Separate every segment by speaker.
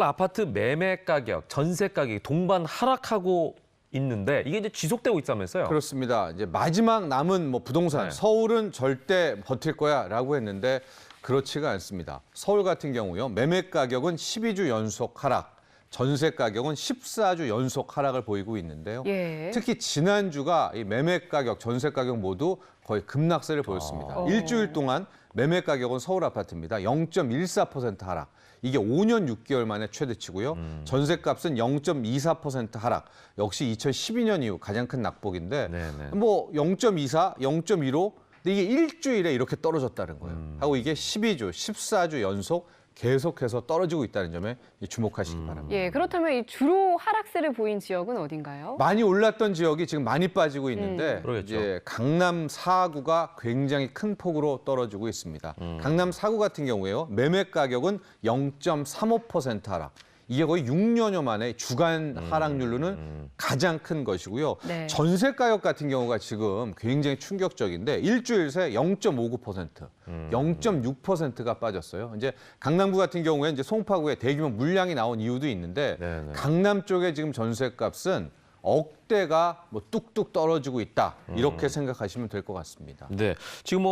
Speaker 1: 아파트 매매 가격, 전세 가격이 동반 하락하고 있는데 이게 이제 지속되고 있다면서요?
Speaker 2: 그렇습니다. 이제 마지막 남은 부동산,
Speaker 1: 네.
Speaker 2: 서울은 절대 버틸 거야라고 했는데 그렇지가 않습니다. 서울 같은 경우요. 매매 가격은 12주 연속 하락, 전세 가격은 14주 연속 하락을 보이고 있는데요.
Speaker 3: 예.
Speaker 2: 특히 지난주가 이 매매 가격, 전세 가격 모두 거의 급락세를 보였습니다. 일주일 동안 매매 가격은 서울 아파트입니다. 0.14% 하락. 이게 5년 6개월 만에 최대치고요. 전세값은 0.24% 하락. 역시 2012년 이후 가장 큰 낙폭인데
Speaker 1: 네네.
Speaker 2: 0.24, 0.15 근데 이게 일주일에 이렇게 떨어졌다는 거예요. 하고 이게 12주, 14주 연속 계속해서 떨어지고 있다는 점에 주목하시기 바랍니다.
Speaker 3: 예, 그렇다면 이 주로 하락세를 보인 지역은 어딘가요?
Speaker 2: 많이 올랐던 지역이 지금 많이 빠지고 있는데
Speaker 1: 그러겠죠.
Speaker 2: 이제 강남 4구가 굉장히 큰 폭으로 떨어지고 있습니다. 강남 4구 같은 경우에요. 매매 가격은 0.35% 하락. 이게 거의 6년여 만에 주간 하락률로는 가장 큰 것이고요.
Speaker 3: 네.
Speaker 2: 전세 가격 같은 경우가 지금 굉장히 충격적인데 일주일 새 0.59%, 0.6%가 빠졌어요. 이제 강남구 같은 경우에 이제 송파구에 대규모 물량이 나온 이유도 있는데
Speaker 1: 네네.
Speaker 2: 강남 쪽에 지금 전세값은 억대가 뚝뚝 떨어지고 있다. 이렇게 생각하시면 될 것 같습니다.
Speaker 1: 네. 지금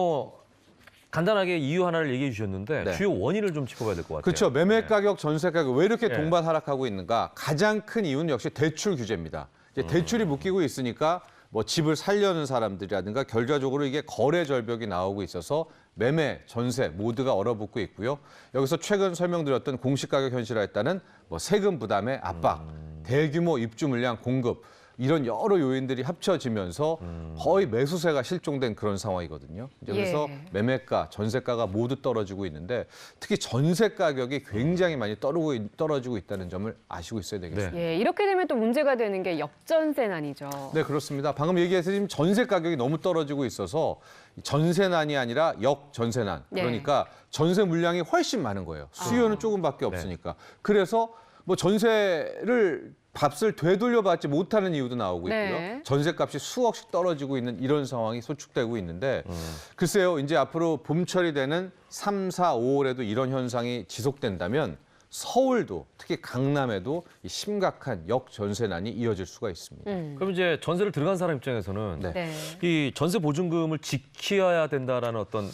Speaker 1: 간단하게 이유 하나를 얘기해 주셨는데
Speaker 2: 네.
Speaker 1: 주요 원인을 좀 짚어봐야 될 것 같아요.
Speaker 2: 그렇죠. 매매
Speaker 1: 네.
Speaker 2: 가격, 전세 가격 왜 이렇게
Speaker 1: 네.
Speaker 2: 동반 하락하고 있는가? 가장 큰 이유는 역시 대출 규제입니다. 이제 대출이 묶이고 있으니까 집을 살려는 사람들이라든가 결과적으로 이게 거래 절벽이 나오고 있어서 매매, 전세 모두가 얼어붙고 있고요. 여기서 최근 설명드렸던 공시가격 현실화에 따른 세금 부담의 압박, 대규모 입주 물량 공급 이런 여러 요인들이 합쳐지면서 거의 매수세가 실종된 그런 상황이거든요. 이제 그래서
Speaker 3: 예.
Speaker 2: 매매가, 전세가가 모두 떨어지고 있는데 특히 전세 가격이 굉장히 많이 떨어지고 있다는 점을 아시고 있어야 되겠습니다.
Speaker 3: 예, 이렇게 되면 또 문제가 되는 게 역전세난이죠.
Speaker 2: 네, 그렇습니다. 방금 얘기해서 지금 전세 가격이 너무 떨어지고 있어서 전세난이 아니라 역전세난.
Speaker 3: 네.
Speaker 2: 그러니까 전세 물량이 훨씬 많은 거예요. 수요는 조금밖에 없으니까. 그래서 전세를 값을 되돌려받지 못하는 이유도 나오고 있고요.
Speaker 3: 네.
Speaker 2: 전세값이 수억씩 떨어지고 있는 이런 상황이 소축되고 있는데 글쎄요. 이제 앞으로 봄철이 되는 3, 4, 5월에도 이런 현상이 지속된다면 서울도 특히 강남에도 이 심각한 역전세난이 이어질 수가 있습니다.
Speaker 1: 그럼 이제 전세를 들어간 사람 입장에서는
Speaker 2: 네.
Speaker 3: 네.
Speaker 1: 이 전세 보증금을 지켜야 된다라는 어떤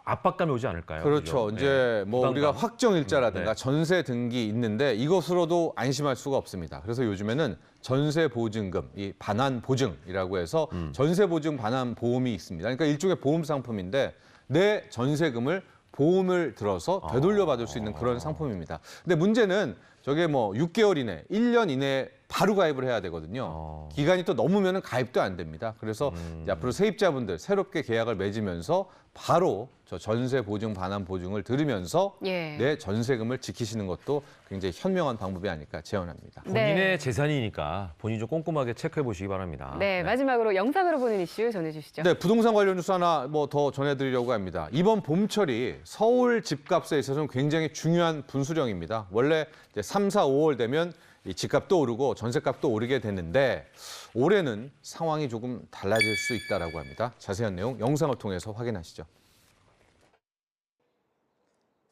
Speaker 1: 압박감이 오지 않을까요?
Speaker 2: 그렇죠.
Speaker 1: 그죠?
Speaker 2: 이제
Speaker 1: 네. 부담감.
Speaker 2: 우리가 확정일자라든가
Speaker 1: 네.
Speaker 2: 전세 등기 있는데 이것으로도 안심할 수가 없습니다. 그래서 요즘에는 전세 보증금, 이 반환 보증이라고 해서 전세 보증 반환 보험이 있습니다. 그러니까 일종의 보험 상품인데 내 전세금을 보험을 들어서 되돌려받을 수 있는 그런 상품입니다. 근데 문제는 저게 6개월 이내, 1년 이내에 바로 가입을 해야 되거든요. 기간이 또 넘으면 가입도 안 됩니다. 그래서 이제 앞으로 세입자분들 새롭게 계약을 맺으면서 바로 저 전세 보증 반환 보증을 들으면서
Speaker 3: 예.
Speaker 2: 내 전세금을 지키시는 것도 굉장히 현명한 방법이 아닐까 제언합니다.
Speaker 1: 본인의
Speaker 3: 네.
Speaker 1: 재산이니까 본인이 좀 꼼꼼하게 체크해 보시기 바랍니다.
Speaker 3: 네, 마지막으로 영상으로 보는 이슈 전해주시죠.
Speaker 2: 네, 부동산 관련 뉴스 하나 더 전해드리려고 합니다. 이번 봄철이 서울 집값에 있어서는 굉장히 중요한 분수령입니다. 원래 이제 3, 4, 5월 되면 이 집값도 오르고 전세값도 오르게 되는데 올해는 상황이 조금 달라질 수 있다라고 합니다. 자세한 내용 영상을 통해서 확인하시죠.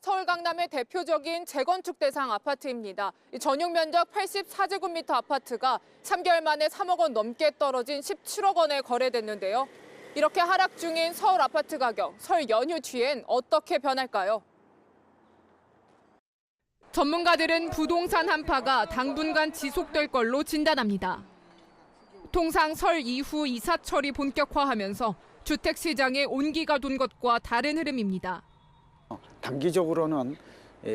Speaker 4: 서울 강남의 대표적인 재건축 대상 아파트입니다. 이 전용 면적 84제곱미터 아파트가 3개월 만에 3억 원 넘게 떨어진 17억 원에 거래됐는데요. 이렇게 하락 중인 서울 아파트 가격, 설 연휴 뒤엔 어떻게 변할까요? 전문가들은 부동산 한파가 당분간 지속될 걸로 진단합니다. 통상 설 이후 이사철이 본격화하면서 주택 시장에 온기가 돈 것과 다른 흐름입니다.
Speaker 5: 단기적으로는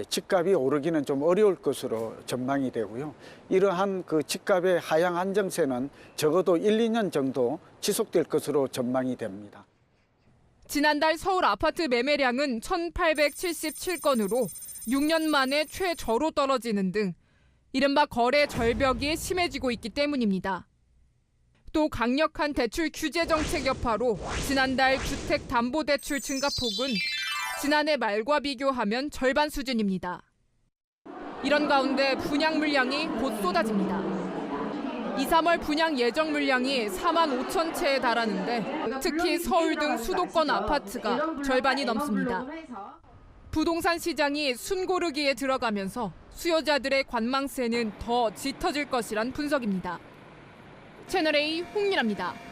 Speaker 5: 집값이 오르기는 좀 어려울 것으로 전망이 되고요. 이러한 그 집값의 하향 안정세는 적어도 1, 2년 정도 지속될 것으로 전망이 됩니다.
Speaker 4: 지난달 서울 아파트 매매량은 1,877건으로 6년 만에 최저로 떨어지는 등 이른바 거래 절벽이 심해지고 있기 때문입니다. 또 강력한 대출 규제 정책 여파로 지난달 주택담보대출 증가폭은 지난해 말과 비교하면 절반 수준입니다. 이런 가운데 분양 물량이 곧 쏟아집니다. 2, 3월 분양 예정 물량이 4만 5천 채에 달하는데 특히 서울 등 수도권 아파트가 절반이 넘습니다. 부동산 시장이 숨고르기에 들어가면서 수요자들의 관망세는 더 짙어질 것이란 분석입니다. 채널A 홍민아입니다.